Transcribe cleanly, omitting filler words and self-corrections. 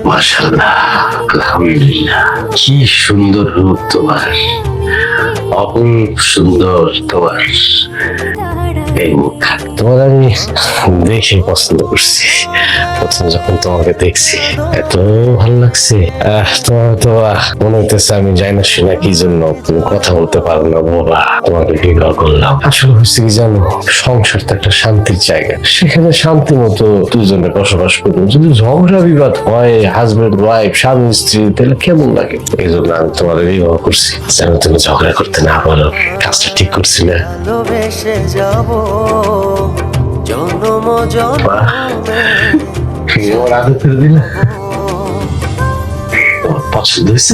মাশাআল্লাহ, আলহামদুলিল্লাহ, কি সুন্দর রূপ তোমার, অপূর্ব সুন্দর তোমার এই মুখ। তোমার আমি দেখে পছন্দ করছি। প্রথম যখন তোমাকে দেখছি এত ভালো লাগছে, তোমার তো মনে হইতেছে আমি যাই না শুনে কি জন্য তুমি কথা বলতে পারো না বাবা, তোমাকে বিবাহ করলাম। আসলে হচ্ছে কি জানো, সংসার তো একটা শান্তির জায়গা, সেখানে শান্তি মতো দুজনে বসবাস করবো। যদি ঝগড়া বিবাদ হয় হাজবেন্ড ওয়াইফ স্বামী স্ত্রী, তাহলে কেমন লাগে? এই জন্য আমি তোমার বিবাহ করছি, যেন তুমি ঝগড়া করতে না পারো। কাজটা ঠিক করছি না? ভালোবেসে যাব জনম জনমে। ওর আদর করে দিলে পছন্দ হয়েছে?